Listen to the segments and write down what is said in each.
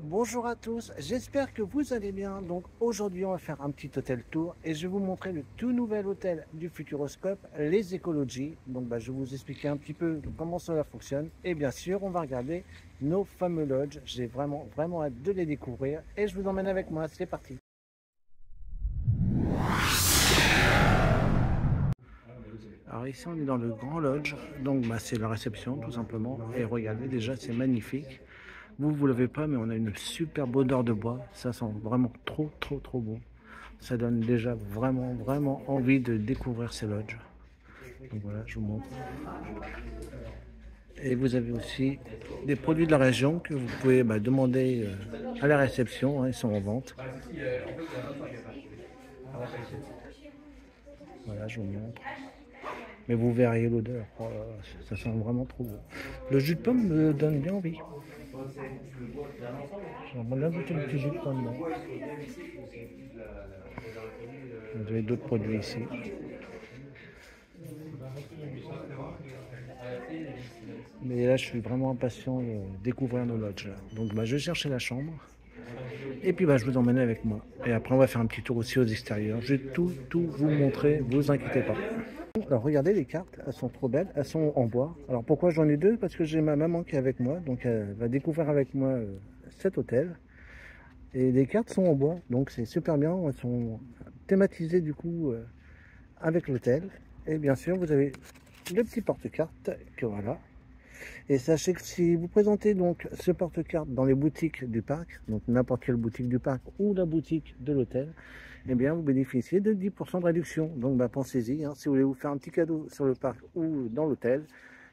Bonjour à tous, j'espère que vous allez bien. Donc aujourd'hui on va faire un petit hôtel tour et je vais vous montrer le tout nouvel hôtel du Futuroscope, les Écologies. Donc je vais vous expliquer un petit peu comment cela fonctionne et bien sûr on va regarder nos fameux lodges. J'ai vraiment hâte de les découvrir et je vous emmène avec moi, c'est parti. Alors ici on est dans le grand lodge, donc c'est la réception tout simplement et regardez déjà c'est magnifique. Vous l'avez pas, mais on a une superbe odeur de bois. Ça sent vraiment trop bon. Ça donne déjà vraiment envie de découvrir ces lodges. Donc voilà, je vous montre. Et vous avez aussi des produits de la région que vous pouvez demander à la réception, hein, ils sont en vente. Voilà, je vous montre. Mais vous verriez l'odeur, oh là là, ça sent vraiment trop bon. Le jus de pomme me donne bien envie. J'aimerais bien goûter le petit jus de pomme. Là. Vous avez d'autres produits ici. Mais là, je suis vraiment impatient de découvrir nos lodges. Là. Donc, je vais chercher la chambre. Et puis, je vous emmène avec moi. Et après, on va faire un petit tour aussi aux extérieurs. Je vais tout vous montrer. Vous inquiétez pas. Alors, regardez les cartes. Elles sont trop belles. Elles sont en bois. Alors, pourquoi j'en ai deux? Parce que j'ai ma maman qui est avec moi. Donc, elle va découvrir avec moi cet hôtel. Et les cartes sont en bois. Donc, c'est super bien. Elles sont thématisées, du coup, avec l'hôtel. Et bien sûr, vous avez le petit porte-carte que voilà. Et sachez que si vous présentez donc ce porte-carte dans les boutiques du parc, donc n'importe quelle boutique du parc ou la boutique de l'hôtel, eh bien vous bénéficiez de 10% de réduction. Donc pensez-y, hein, si vous voulez vous faire un petit cadeau sur le parc ou dans l'hôtel,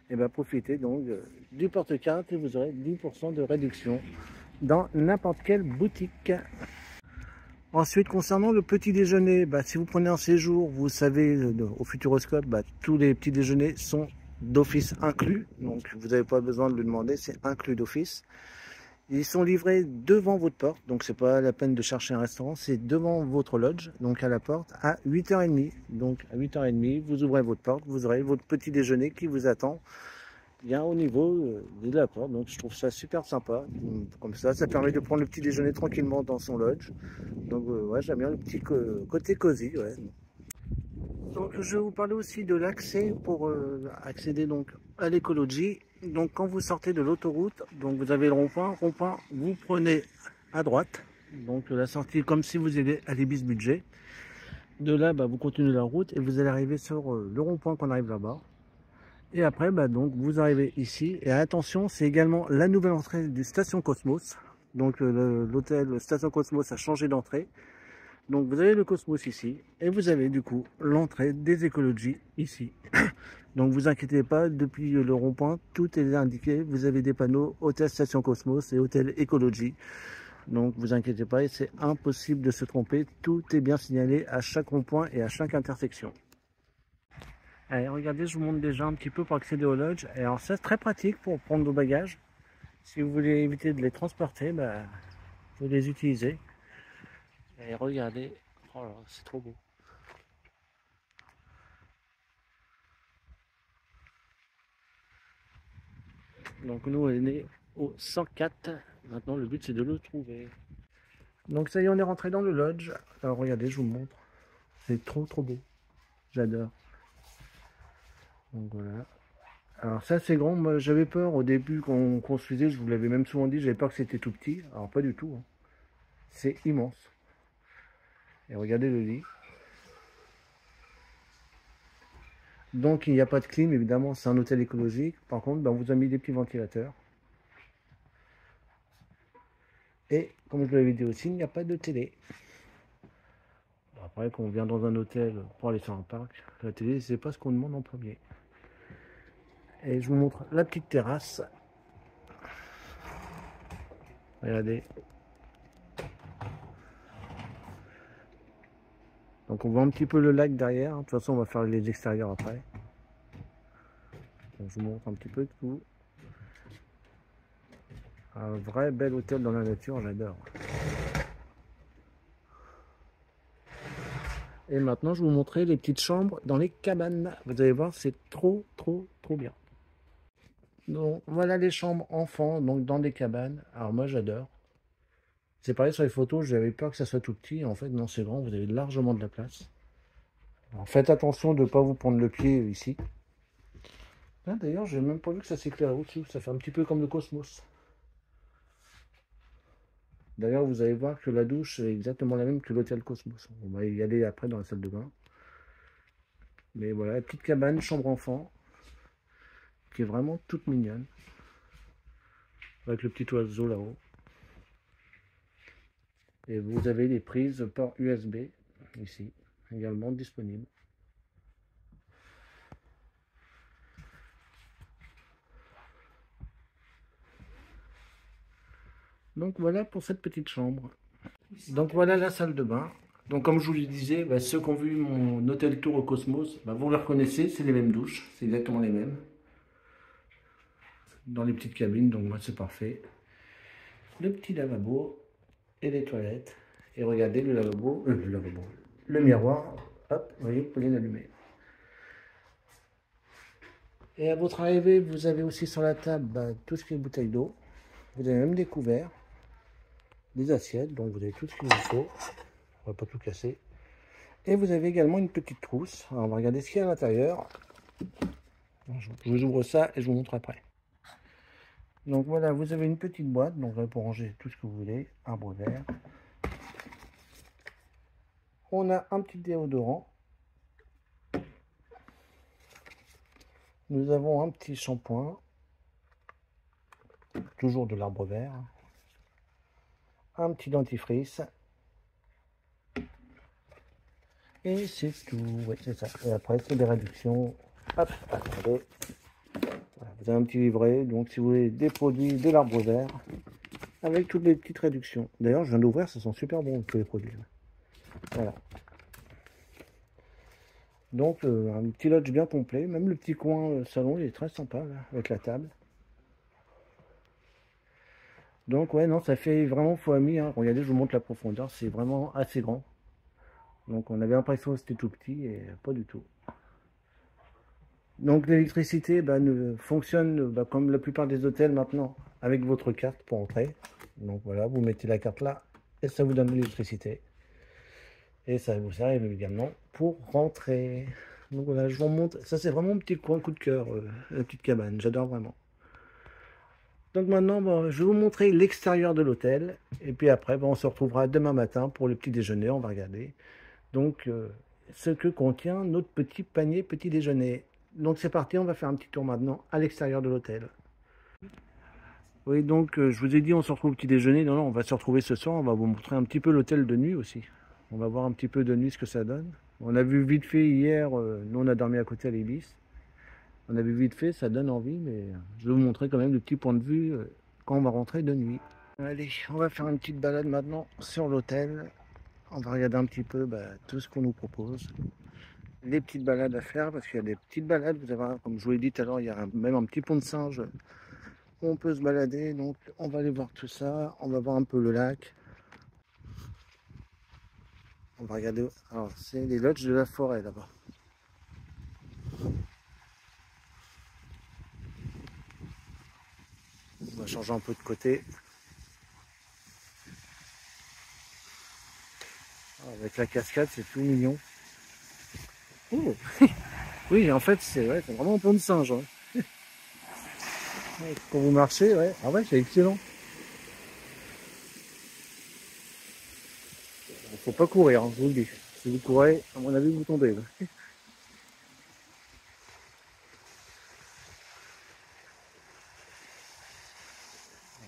eh profitez donc du porte-carte et vous aurez 10% de réduction dans n'importe quelle boutique. Ensuite, concernant le petit déjeuner, si vous prenez un séjour, vous savez, au Futuroscope, tous les petits déjeuners sont d'office inclus. Donc, vous n'avez pas besoin de le demander, c'est inclus d'office. Ils sont livrés devant votre porte, donc c'est pas la peine de chercher un restaurant, c'est devant votre lodge, donc à la porte, à 8h30. Donc, à 8h30, vous ouvrez votre porte, vous aurez votre petit déjeuner qui vous attend bien au niveau de la porte. Donc, je trouve ça super sympa. Comme ça permet de prendre le petit déjeuner tranquillement dans son lodge. Donc ouais, j'aime bien le petit côté cosy. Ouais. Donc je vais vous parler aussi de l'accès pour accéder donc à l'écologie. Donc quand vous sortez de l'autoroute, donc vous avez le rond-point, vous prenez à droite. Donc la sortie comme si vous alliez à l'Ibis Budget. De là, vous continuez la route et vous allez arriver sur le rond-point qu'on arrive là-bas. Et après, donc vous arrivez ici. Et attention, c'est également la nouvelle entrée du Station Cosmos. Donc l'hôtel Station Cosmos a changé d'entrée. Donc vous avez le Cosmos ici et vous avez du coup l'entrée des écologies ici. Donc vous inquiétez pas, depuis le rond-point, tout est indiqué. Vous avez des panneaux hôtel Station Cosmos et hôtel écologie. Donc vous inquiétez pas, et c'est impossible de se tromper. Tout est bien signalé à chaque rond-point et à chaque intersection. Allez, regardez, je vous montre déjà un petit peu pour accéder au lodge. Et alors ça c'est très pratique pour prendre vos bagages. Si vous voulez éviter de les transporter, vous les utilisez. Et regardez, oh là, c'est trop beau. Donc nous on est né au 104. Maintenant le but c'est de le trouver. Donc ça y est, on est rentré dans le lodge. Alors regardez, je vous montre. C'est trop beau. J'adore. Donc voilà. Alors ça c'est grand. Moi j'avais peur au début quand on construisait, je vous l'avais même souvent dit, j'avais peur que c'était tout petit. Alors pas du tout. Hein. C'est immense. Et regardez le lit. Donc il n'y a pas de clim, évidemment, c'est un hôtel écologique. Par contre, on vous a mis des petits ventilateurs. Et comme je l'avais dit aussi, il n'y a pas de télé. Après, quand on vient dans un hôtel pour aller sur un parc, la télé, c'est pas ce qu'on demande en premier. Et je vous montre la petite terrasse. Regardez. Donc on voit un petit peu le lac derrière. De toute façon, on va faire les extérieurs après. Donc, je vous montre un petit peu de tout. Un vrai bel hôtel dans la nature, j'adore. Et maintenant, je vais vous montrer les petites chambres dans les cabanes. Vous allez voir, c'est trop bien. Donc, voilà les chambres enfants, donc dans des cabanes. Alors moi, j'adore. C'est pareil sur les photos, j'avais peur que ça soit tout petit. En fait, non, c'est grand, vous avez largement de la place. Alors, faites attention de ne pas vous prendre le pied ici. Ah, d'ailleurs, j'ai même pas vu que ça s'éclairait au-dessus. Ça fait un petit peu comme le Cosmos. D'ailleurs, vous allez voir que la douche est exactement la même que l'hôtel Cosmos. On va y aller après dans la salle de bain. Mais voilà, petite cabane, chambre enfant, qui est vraiment toute mignonne. Avec le petit oiseau là-haut. Et vous avez les prises port USB, ici, également disponibles. Donc voilà pour cette petite chambre. Donc voilà la salle de bain. Donc comme je vous le disais, ceux qui ont vu mon hôtel tour au Cosmos, vous les reconnaissez, c'est les mêmes douches, c'est exactement les mêmes. Dans les petites cabines, donc moi c'est parfait. Le petit lavabo et les toilettes. Et regardez le lavabo, le miroir, hop, vous voyez, vous pouvez l'allumer. Et à votre arrivée, vous avez aussi sur la table tout ce qui est bouteille d'eau. Vous avez même des couverts, des assiettes, donc vous avez tout ce qu'il vous faut. On va pas tout casser. Et vous avez également une petite trousse. Alors on va regarder ce qu'il y a à l'intérieur. Je vous ouvre ça et je vous montre après. Donc voilà, vous avez une petite boîte donc pour ranger tout ce que vous voulez. Arbre vert. On a un petit déodorant. Nous avons un petit shampoing. Toujours de l'arbre vert. Un petit dentifrice. Et c'est tout. Oui, c'est ça. Et après, c'est des réductions. Hop, attendez. Voilà, vous avez un petit livret. Donc, si vous voulez des produits de l'arbre vert, avec toutes les petites réductions. D'ailleurs, je viens d'ouvrir, ça sent super bon tous les produits. Voilà. Donc, un petit lodge bien complet. Même le petit coin salon, il est très sympa, là, avec la table. Donc, ouais, non, ça fait vraiment fois-mi. Hein. Regardez, je vous montre la profondeur. C'est vraiment assez grand. Donc, on avait l'impression que c'était tout petit et pas du tout. Donc, l'électricité ne fonctionne comme la plupart des hôtels maintenant, avec votre carte pour entrer. Donc, voilà, vous mettez la carte là et ça vous donne l'électricité. Et ça vous sert également pour rentrer. Donc voilà, je vous remonte. Ça, c'est vraiment mon petit coin coup de cœur, la petite cabane. J'adore vraiment. Donc maintenant, je vais vous montrer l'extérieur de l'hôtel. Et puis après, on se retrouvera demain matin pour le petit déjeuner. On va regarder. Donc, ce que contient notre petit panier petit déjeuner. Donc c'est parti, on va faire un petit tour maintenant à l'extérieur de l'hôtel. Oui, donc je vous ai dit, on se retrouve au petit déjeuner. Non, non, on va se retrouver ce soir. On va vous montrer un petit peu l'hôtel de nuit aussi. On va voir un petit peu de nuit ce que ça donne. On a vu vite fait hier, nous on a dormi à côté à l'Ibis. On a vu vite fait, ça donne envie, mais je vais vous montrer quand même le petit point de vue quand on va rentrer de nuit. Allez, on va faire une petite balade maintenant sur l'hôtel. On va regarder un petit peu tout ce qu'on nous propose. Les petites balades à faire, parce qu'il y a des petites balades, vous allez voir, comme je vous l'ai dit tout à l'heure, il y a même un petit pont de singe où on peut se balader. Donc on va aller voir tout ça, on va voir un peu le lac. On va regarder, alors c'est les lodges de la forêt là-bas. On va changer un peu de côté. Avec la cascade, c'est tout mignon. Oh. Oui, en fait, c'est vraiment un pont de singe. Hein. Quand vous marchez, ouais. Ah ouais, c'est excellent. Il faut pas courir, hein, je vous le dis. Si vous courez, à mon avis, vous tombez. Là.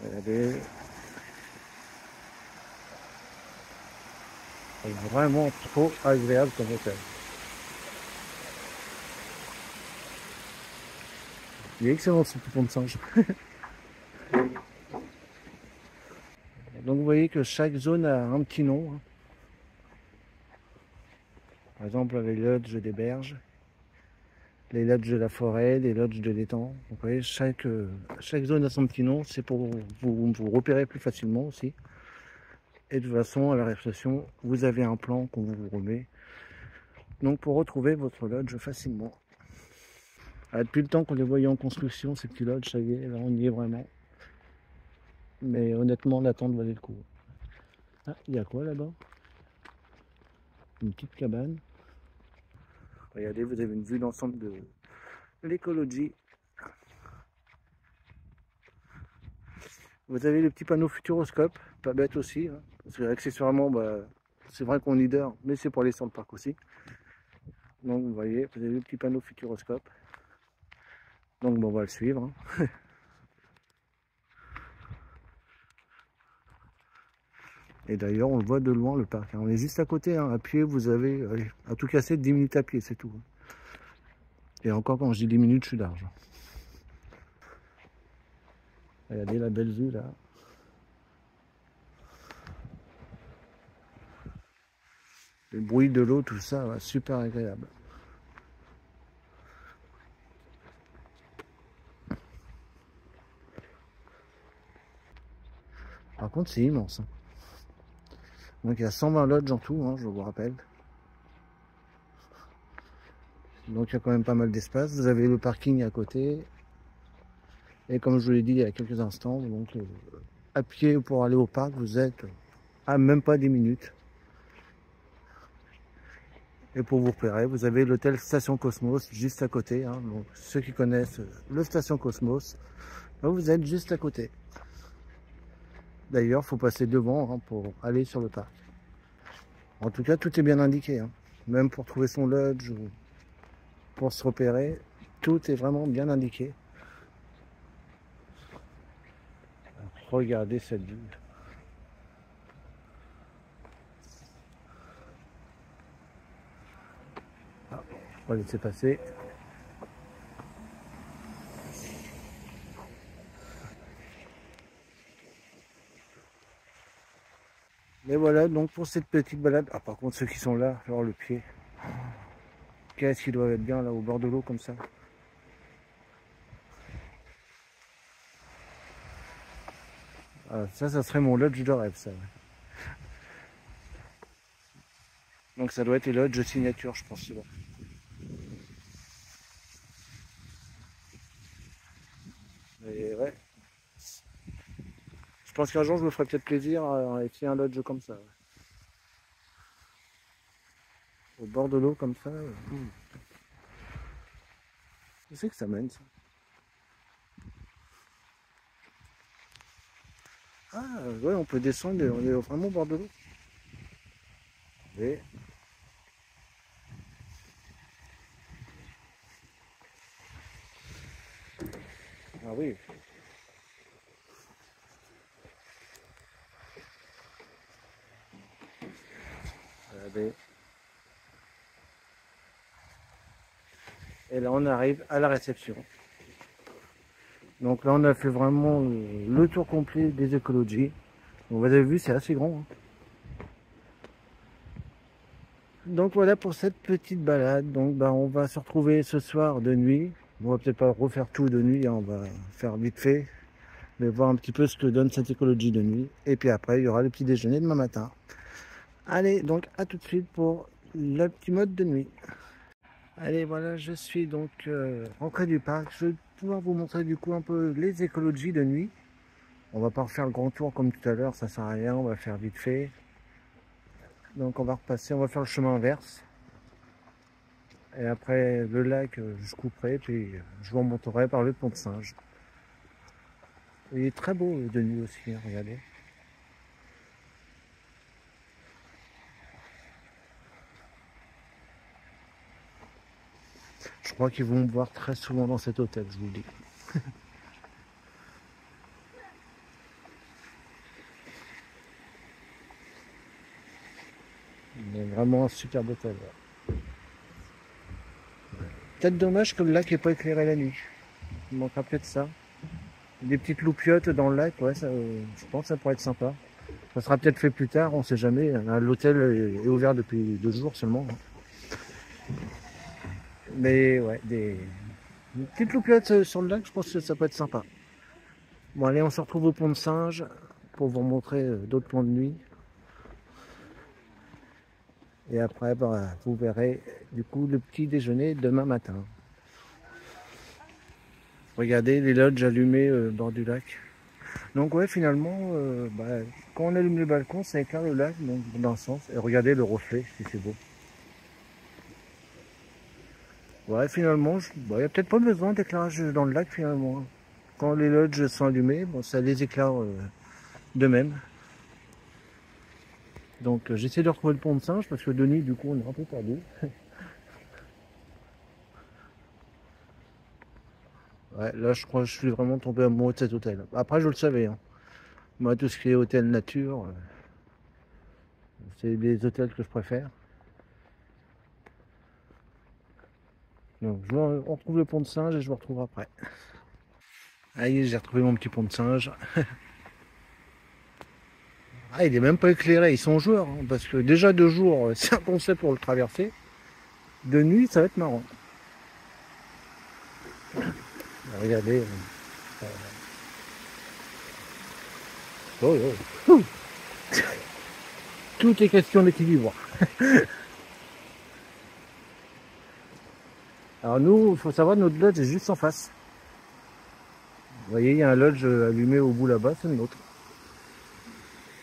Regardez. C'est vraiment trop agréable comme hôtel. Il est excellent ce petit pont de singe. Donc vous voyez que chaque zone a un petit nom. Hein. Par exemple, avec les lodges des berges, les lodges de la forêt, les lodges de l'étang. Donc vous voyez, chaque zone a son petit nom. C'est pour vous repérer plus facilement aussi. Et de toute façon, à la réception, vous avez un plan qu'on vous remet. Donc pour retrouver votre lodge facilement. Ah, depuis le temps qu'on les voyait en construction, ces petits lodges, ça y est, là on y est vraiment. Mais honnêtement, l'attente valait le coup. Ah, il y a quoi là-bas? Une petite cabane. Regardez, vous avez une vue d'ensemble de l'écologie. Vous avez le petit panneau Futuroscope, pas bête aussi, hein, parce que accessoirement, bah, c'est vrai qu'on leader, mais c'est pour aller sur le parc aussi. Donc vous voyez, vous avez le petit panneau Futuroscope. Donc bon, on va le suivre. Hein. Et d'ailleurs, on le voit de loin le parc. Hein. On est juste à côté, hein. À pied, vous avez, allez, à tout casser, 10 minutes à pied, c'est tout. Et encore, quand je dis 10 minutes, je suis large. Regardez la belle vue là. Le bruit de l'eau, tout ça, ouais, super agréable. Par contre, c'est immense. Hein. Donc il y a 120 lodges en tout, hein, je vous rappelle. Donc il y a quand même pas mal d'espace. Vous avez le parking à côté. Et comme je vous l'ai dit il y a quelques instants, donc à pied pour aller au parc, vous êtes à même pas 10 minutes. Et pour vous repérer, vous avez l'hôtel Station Cosmos juste à côté. Hein. Donc ceux qui connaissent le Station Cosmos, vous êtes juste à côté. D'ailleurs, il faut passer devant hein, pour aller sur le parc. En tout cas, tout est bien indiqué. Hein. Même pour trouver son lodge ou pour se repérer, tout est vraiment bien indiqué. Regardez cette vue. Ah, on va laisser passer. Mais voilà, donc pour cette petite balade. Ah, par contre, ceux qui sont là, alors le pied. Qu'est-ce qu'ils doivent être bien là au bord de l'eau comme ça. Ah, ça serait mon lodge de rêve, ça. Donc ça doit être les lodges signature, je pense. Là. Et ouais. Je pense qu'un jour, je me ferais peut-être plaisir à essayer un lodge comme ça. Ouais. Au bord de l'eau comme ça. Je sais que ça mène, ça. Ah, ouais, on peut descendre, on est vraiment au bord de l'eau. Et... Ah oui. Regardez. Et là, on arrive à la réception. Donc là, on a fait vraiment le tour complet des écologies. Vous avez vu, c'est assez grand. Hein. Donc voilà pour cette petite balade. Donc bah, on va se retrouver ce soir de nuit. On va peut-être pas refaire tout de nuit, hein. On va faire vite fait. Mais voir un petit peu ce que donne cette écologie de nuit. Et puis après, il y aura le petit déjeuner demain matin. Allez, donc à tout de suite pour le petit mode de nuit. Allez, voilà, je suis donc rentré du parc. Je vais pouvoir vous montrer du coup un peu les écologies de nuit. On va pas refaire le grand tour comme tout à l'heure, ça sert à rien, on va faire vite fait. Donc on va repasser, on va faire le chemin inverse. Et après le lac, je couperai, puis je vous remonterai par le pont de Singe. Il est très beau de nuit aussi, hein, regardez. Je crois qu'ils vont me voir très souvent dans cet hôtel, je vous le dis. Mais vraiment un superbe hôtel. Ouais. Peut-être dommage que le lac n'est pas éclairé la nuit. Il manquera peut-être ça. Des petites loupiottes dans le lac, ouais, ça, je pense que ça pourrait être sympa. Ça sera peut-être fait plus tard, on sait jamais. L'hôtel est ouvert depuis 2 jours seulement. Mais ouais, des petites loupiottes sur le lac, je pense que ça peut être sympa. Bon allez, on se retrouve au pont de Singe pour vous montrer d'autres ponts de nuit. Et après, bah, vous verrez du coup le petit déjeuner demain matin. Regardez les lodges allumées au bord du lac. Donc ouais, finalement, bah, quand on allume le balcon, ça éclaire le lac donc, dans le sens. Et regardez le reflet, si c'est beau. Ouais, finalement, il n'y a peut-être pas besoin d'éclairage dans le lac finalement. Quand les lodges sont allumés, bon, ça les éclaire d'eux-mêmes. Donc j'essaie de retrouver le pont de Singe parce que de nuit, du coup, on est un peu perdu. Ouais, là, je crois que je suis vraiment tombé amoureux de cet hôtel. Après, je le savais. Hein. Moi, tout ce qui est hôtel nature, c'est des hôtels que je préfère. Donc, on retrouve le pont de Singe et je vous retrouve après. Allez, j'ai retrouvé mon petit pont de Singe. Ah, il est même pas éclairé, ils sont joueurs. Hein, parce que déjà de jour, c'est un concept pour le traverser. De nuit, ça va être marrant. Regardez. Oh, oh. Tout est question d'équilibre. Alors nous, il faut savoir, notre lodge est juste en face. Vous voyez, il y a un lodge allumé au bout là-bas, c'est le nôtre.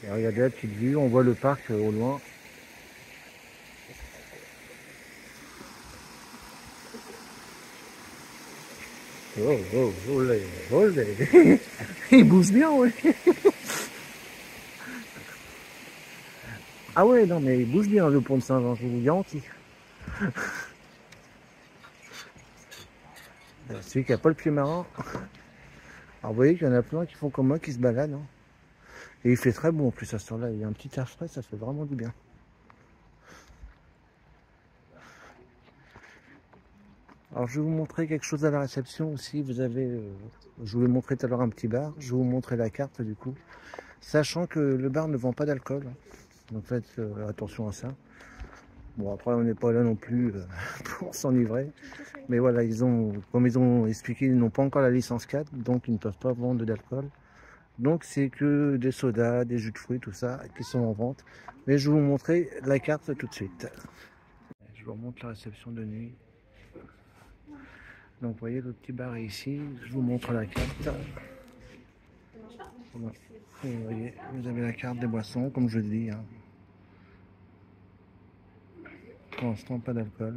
Et regardez la petite vue, on voit le parc au loin. Oh, oh, olé, olé. Il bouge bien, ouais. Ah ouais, non, mais il bouge bien le pont de Saint-Jean, je vous garantis. Celui qui n'a pas le pied marin. Alors vous voyez qu'il y en a plein qui font comme moi, qui se baladent. Hein. Et il fait très bon en plus à ce temps-là. Il y a un petit air frais, ça fait vraiment du bien. Alors je vais vous montrer quelque chose à la réception aussi. Vous avez, je vous l'ai montré tout à l'heure un petit bar. Je vais vous montrer la carte du coup. Sachant que le bar ne vend pas d'alcool. Donc faites attention à ça. Bon après on n'est pas là non plus pour s'enivrer. Mais voilà, comme ils ont expliqué, ils n'ont pas encore la licence 4. Donc ils ne peuvent pas vendre d'alcool. Donc c'est que des sodas, des jus de fruits, tout ça qui sont en vente. Mais je vais vous montrer la carte tout de suite. Je vous remonte la réception de nuit. Donc vous voyez le petit bar est ici. Je vous montre la carte. Voilà. Vous voyez, vous avez la carte des boissons, comme je dis. Hein. Pour l'instant, pas d'alcool.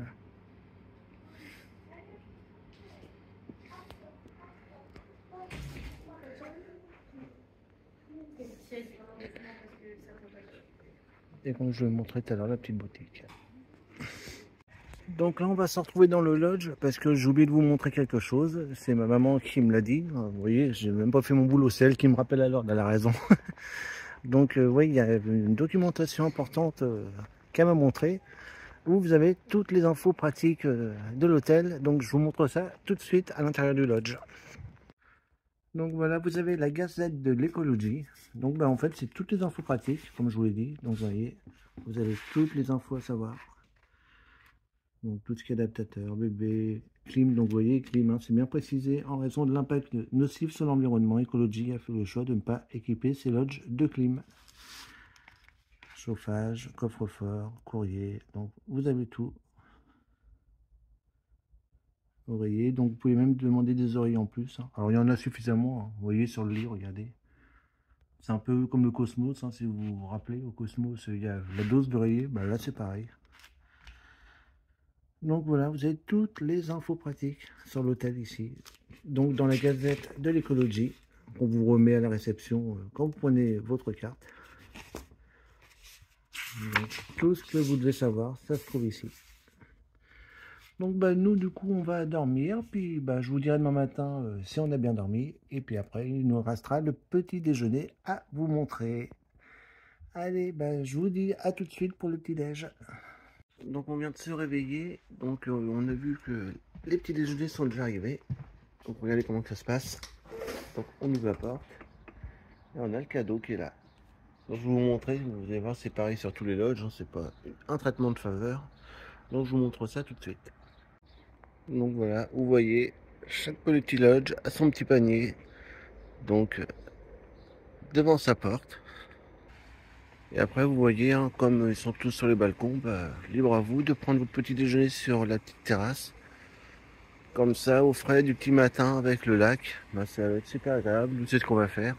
Et comme je vous montrais tout à l'heure, la petite boutique. Donc là, on va se retrouver dans le lodge parce que j'ai oublié de vous montrer quelque chose. C'est ma maman qui me l'a dit. Vous voyez, j'ai même pas fait mon boulot. C'est elle qui me rappelle à l'heure. Elle a raison. Donc, oui, il y a une documentation importante qu'elle m'a montrée où vous avez toutes les infos pratiques de l'hôtel. Donc, je vous montre ça tout de suite à l'intérieur du lodge. Donc voilà, vous avez la gazette de l'écologie. Donc en fait, c'est toutes les infos pratiques, comme je vous l'ai dit. Donc vous voyez, vous avez toutes les infos à savoir. Donc tout ce qui est adaptateur, bébé, clim. Donc vous voyez, clim, hein, c'est bien précisé. En raison de l'impact nocif sur l'environnement, écologie a fait le choix de ne pas équiper ses lodges de clim. Chauffage, coffre-fort, courrier. Donc vous avez tout. Vous voyez, donc vous pouvez même demander des oreillers en plus. Hein. Alors il y en a suffisamment. Hein. Vous voyez sur le lit, regardez. C'est un peu comme le Cosmos, hein, si vous vous rappelez, au Cosmos, il y a la dose d'oreiller, bah là c'est pareil. Donc voilà, vous avez toutes les infos pratiques sur l'hôtel ici. Donc dans la gazette de l'écologie, on vous remet à la réception quand vous prenez votre carte. Donc, tout ce que vous devez savoir, ça se trouve ici. Donc bah, nous du coup on va dormir, puis bah, je vous dirai demain matin si on a bien dormi, et puis après il nous restera le petit déjeuner à vous montrer. Allez, bah, je vous dis à tout de suite pour le petit déj. Donc on vient de se réveiller, donc on a vu que les petits déjeuners sont déjà arrivés. Donc regardez comment ça se passe. Donc on ouvre la porte et on a le cadeau qui est là. Donc je vais vous montrer, vous allez voir c'est pareil sur tous les lodges, hein, c'est pas un traitement de faveur. Donc je vous montre ça tout de suite. Donc voilà, vous voyez, chaque petit lodge a son petit panier. Donc devant sa porte. Et après vous voyez, hein, comme ils sont tous sur les balcons, bah, libre à vous de prendre votre petit déjeuner sur la petite terrasse. Comme ça, au frais du petit matin avec le lac, bah, ça va être super agréable. C'est ce qu'on va faire.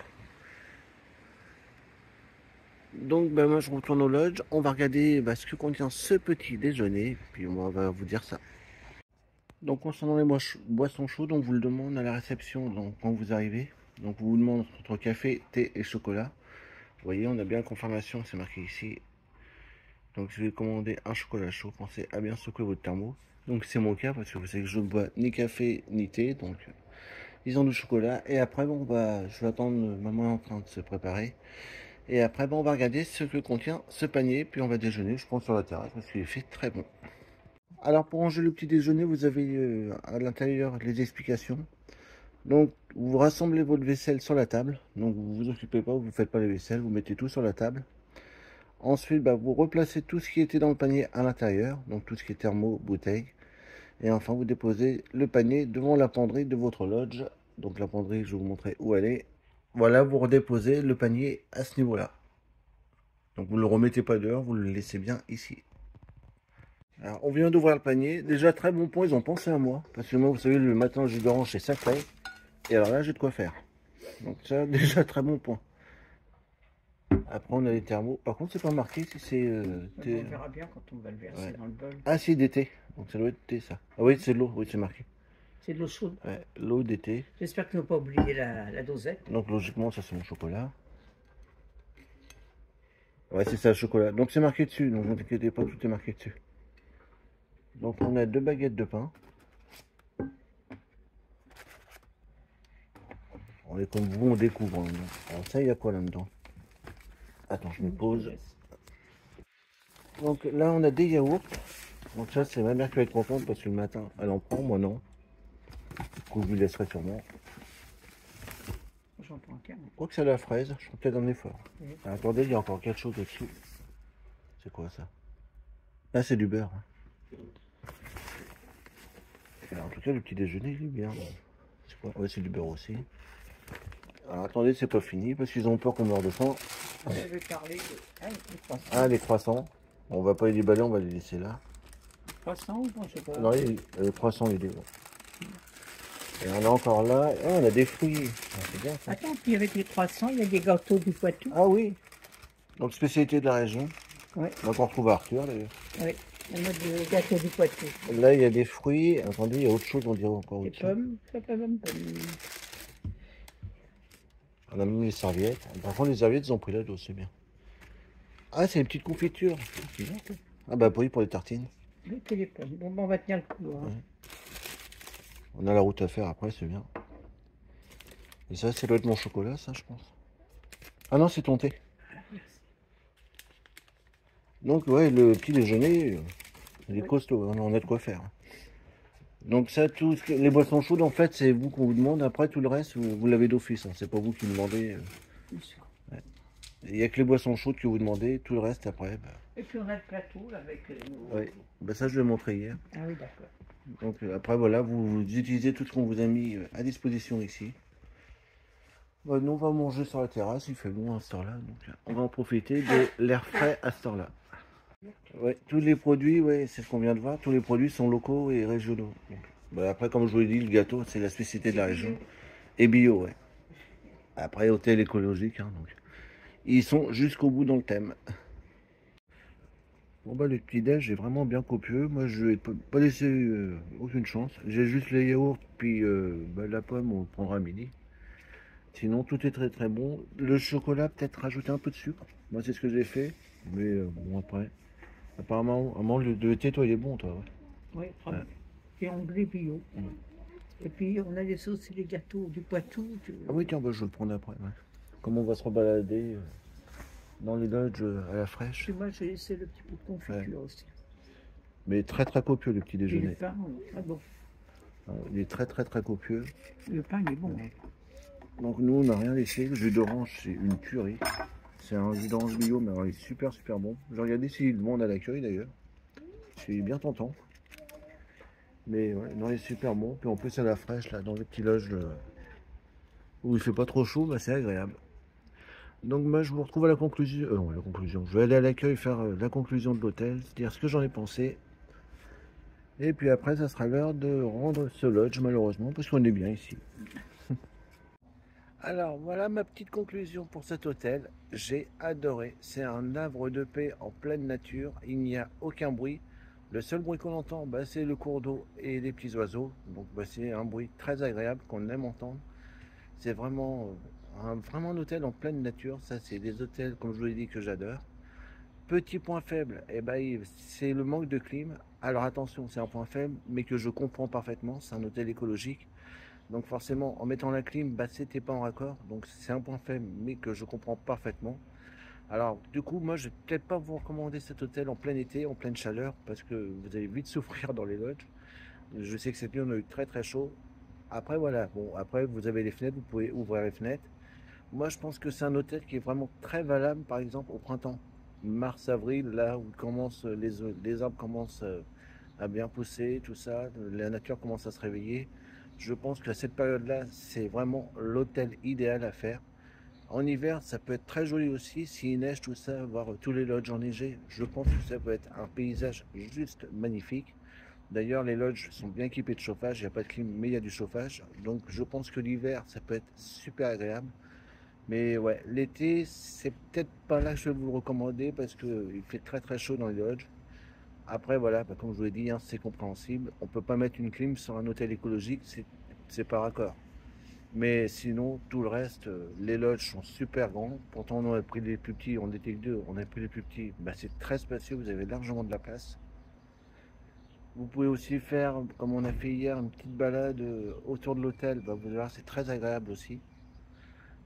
Donc bah, moi je retourne au lodge, on va regarder ce que contient ce petit déjeuner, puis on va vous dire ça. Donc concernant les boissons chaudes, on vous le demande à la réception donc, quand vous arrivez. Donc on vous demande entre café, thé et chocolat. Vous voyez, on a bien la confirmation, c'est marqué ici. Donc je vais commander un chocolat chaud, pensez à bien secouer votre thermo. Donc c'est mon cas parce que vous savez que je ne bois ni café ni thé, donc ils ont du chocolat. Et après bon je vais attendre, maman est en train de se préparer. Et après bon, on va regarder ce que contient ce panier, puis on va déjeuner, je pense sur la terrasse parce qu'il fait très bon. Alors pour ranger le petit déjeuner, vous avez à l'intérieur les explications. Donc vous rassemblez votre vaisselle sur la table, donc vous vous occupez pas, vous ne faites pas les vaisselles, vous mettez tout sur la table. Ensuite, vous replacez tout ce qui était dans le panier à l'intérieur, donc tout ce qui est thermo, bouteille. Et enfin, vous déposez le panier devant la penderie de votre lodge. Donc la penderie, je vais vous montrer où elle est. Voilà, vous redéposez le panier à ce niveau-là. Donc vous ne le remettez pas dehors, vous le laissez bien ici. Alors, on vient d'ouvrir le panier. Déjà, très bon point, ils ont pensé à moi. Parce que moi, vous savez, le matin, jus d'orange, c'est sacré. Et alors là, j'ai de quoi faire. Donc ça, déjà, très bon point. Après, on a les thermos. Par contre, c'est pas marqué si c'est... On verra bien quand on va le verser dans le bol. Ah, c'est d'été. Donc ça doit être thé, ça. Ah oui, c'est de l'eau. Oui, c'est marqué. C'est de l'eau chaude. Ouais, l'eau d'été. J'espère qu'ils n'ont pas oublié la dosette. Donc logiquement, ça c'est mon chocolat. Ouais, c'est ça, le chocolat. Donc c'est marqué dessus. Donc ne vous inquiétez pas, tout est marqué dessus. Donc on a 2 baguettes de pain. On est comme vous, on découvre. Hein. Alors ça, il y a quoi là-dedans? Attends, je me pose. Donc là, on a des yaourts. Donc ça, c'est ma mère qui va être contente parce que le matin, elle en prend, moi non. Du coup, je lui laisserai sûrement. J'en prends qu'un. Quoi que c'est la fraise, je suis peut-être un effort. Oui. Ah, attendez, il y a encore quelque chose au-dessous. C'est quoi ça? Ah, c'est du beurre. Alors, en tout cas, le petit déjeuner, il est bien. C'est quoi? Ouais, c'est du beurre aussi. Alors, attendez, c'est pas fini parce qu'ils ont peur qu'on meure de faim. Je vais parler de... les croissants. Ah, les croissants. On va pas les déballer, on va les laisser là. Croissants ou non, je sais pas. Non, les croissants, il est bon. Et on a encore là. Ah, on a des fruits. Ah, c'est bien ça. Attends, puis avec les croissants, il y a des gâteaux du Poitou. Ah oui. Donc, spécialité de la région. Oui. Donc, on retrouve à Arthur d'ailleurs. Oui, il y a des gâteaux du Poitou. Là, il y a des fruits. Attendez, il y a autre chose, on dirait encore Des au-dessus. pommes, ça peut même pas. On a même les serviettes. Par contre, les serviettes, ils ont pris la dose, c'est bien. Ah, c'est une petite confiture. C'est bien, ça. Ah bah oui, pour les tartines. Oui, que les pommes. Bon, on va tenir le coup. Hein. Ouais. On a la route à faire après, c'est bien. Et ça, c'est doit être mon chocolat, ça, je pense. Ah non, c'est ton thé. Donc, ouais, le petit déjeuner, il est costaud, on a de quoi faire. Donc ça, les boissons chaudes, en fait, c'est vous qu'on vous demande. Après, tout le reste, vous l'avez d'office. Hein. C'est pas vous qui demandez. Ouais. Il n'y a que les boissons chaudes que vous demandez. Tout le reste, après. Et puis on a le plateau là, avec nos... Oui, ça, je l'ai montré hier. Ah oui, d'accord. Donc après, voilà, vous utilisez tout ce qu'on vous a mis à disposition ici. Nous, on va manger sur la terrasse. Il fait bon à cette heure-là. Donc, on va en profiter de l'air frais à cette heure-là. Ouais, tous les produits, ouais, c'est ce qu'on vient de voir, tous les produits sont locaux et régionaux. Donc, après, comme je vous l'ai dit, le gâteau, c'est la spécialité de la région. Et bio, ouais. Après, hôtel écologique, hein, donc. Ils sont jusqu'au bout dans le thème. Bon, le petit-déj est vraiment bien copieux. Moi, je vais pas laisser aucune chance. J'ai juste les yaourts, puis la pomme, on prendra à midi. Sinon, tout est très très bon. Le chocolat, peut-être rajouter un peu de sucre. Moi, c'est ce que j'ai fait. Mais bon, après. Apparemment, le thé, toi, il est bon, toi. Oui, très bien. Et anglais bio. Et puis, on a aussi les gâteaux du Poitou. Ah oui, tiens, je vais le prendre après. Ouais. Comme on va se rebalader dans les lodges à la fraîche. Puis moi, j'ai laissé le petit bout de confiture aussi. Mais très très copieux, le petit déjeuner. Et le pain, très bon. Il est très très très copieux. Le pain, il est bon. Donc nous, on n'a rien laissé. Le jus d'orange, c'est une tuerie. C'est un jus d'orange bio, mais alors il est super super bon. J'ai regardé s'il demande à l'accueil d'ailleurs. C'est bien tentant. Mais ouais, non, il est super bon. Puis en plus, à la fraîche, là, dans les petits loges où il fait pas trop chaud, c'est agréable. Donc moi, je vous retrouve à la conclusion. La conclusion. Je vais aller à l'accueil faire la conclusion de l'hôtel, dire ce que j'en ai pensé. Et puis après, ça sera l'heure de rendre ce lodge, malheureusement, parce qu'on est bien ici. Alors voilà ma petite conclusion pour cet hôtel. J'ai adoré. C'est un havre de paix en pleine nature. Il n'y a aucun bruit. Le seul bruit qu'on entend, bah, c'est le cours d'eau et les petits oiseaux. Donc bah, c'est un bruit très agréable qu'on aime entendre. C'est vraiment un hôtel en pleine nature. Ça, c'est des hôtels, comme je vous l'ai dit, que j'adore. Petit point faible, eh ben, c'est le manque de clim. Alors attention, c'est un point faible, mais que je comprends parfaitement. C'est un hôtel écologique. Donc forcément, en mettant la clim, bah, c'était pas en raccord. Donc c'est un point faible, mais que je comprends parfaitement. Alors du coup, moi, je vais peut-être pas vous recommander cet hôtel en plein été, en pleine chaleur, parce que vous allez vite souffrir dans les lodges. Je sais que cette nuit, on a eu très très chaud. Après, voilà. Bon, après, vous avez les fenêtres, vous pouvez ouvrir les fenêtres. Moi, je pense que c'est un hôtel qui est vraiment très valable, par exemple, au printemps. Mars, avril, là où les arbres commencent à bien pousser, tout ça, la nature commence à se réveiller. Je pense qu'à cette période-là, c'est vraiment l'hôtel idéal à faire. En hiver, ça peut être très joli aussi, s'il neige, tout ça, voir tous les lodges enneigés. Je pense que ça peut être un paysage juste magnifique. D'ailleurs, les lodges sont bien équipés de chauffage, il n'y a pas de clim, mais il y a du chauffage. Donc je pense que l'hiver, ça peut être super agréable. Mais ouais, l'été, c'est peut-être pas là que je vais vous le recommander parce qu'il fait très très chaud dans les lodges. Après, voilà, bah, comme je vous l'ai dit, hein, c'est compréhensible. On peut pas mettre une clim sur un hôtel écologique, c'est pas raccord. Mais sinon, tout le reste, les lodges sont super grands. Pourtant, on a pris les plus petits, on était que deux, on a pris les plus petits. Bah, c'est très spacieux, vous avez largement de la place. Vous pouvez aussi faire, comme on a fait hier, une petite balade autour de l'hôtel. Bah, vous allez voir, c'est très agréable aussi.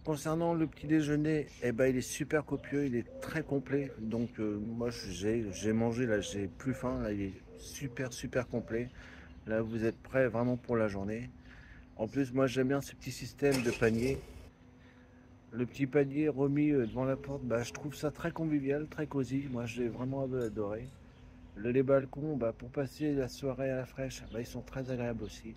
Concernant le petit déjeuner, eh ben, il est super copieux, il est très complet. Donc moi j'ai mangé là, j'ai plus faim, là il est super super complet. Là vous êtes prêts vraiment pour la journée. En plus moi j'aime bien ce petit système de panier. Le petit panier remis devant la porte, bah, je trouve ça très convivial, très cosy. Moi j'ai vraiment adoré. Les balcons, bah, pour passer la soirée à la fraîche, bah, ils sont très agréables aussi.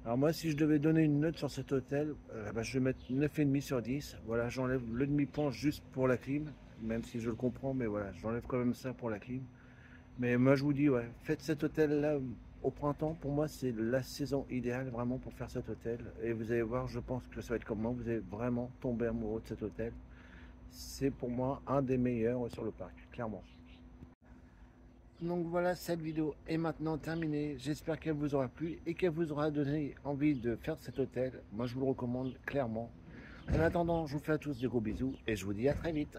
Alors moi, si je devais donner une note sur cet hôtel, bah, je vais mettre 9,5 sur 10. Voilà, j'enlève le demi-point juste pour la clim, même si je le comprends, mais voilà, j'enlève quand même ça pour la clim. Mais moi, je vous dis, ouais, faites cet hôtel-là au printemps. Pour moi, c'est la saison idéale vraiment pour faire cet hôtel. Et vous allez voir, je pense que ça va être comme moi, vous allez vraiment tomber amoureux de cet hôtel. C'est pour moi un des meilleurs sur le parc, clairement. Donc voilà, cette vidéo est maintenant terminée. J'espère qu'elle vous aura plu et qu'elle vous aura donné envie de faire cet hôtel. Moi, je vous le recommande clairement. En attendant, je vous fais à tous de gros bisous et je vous dis à très vite.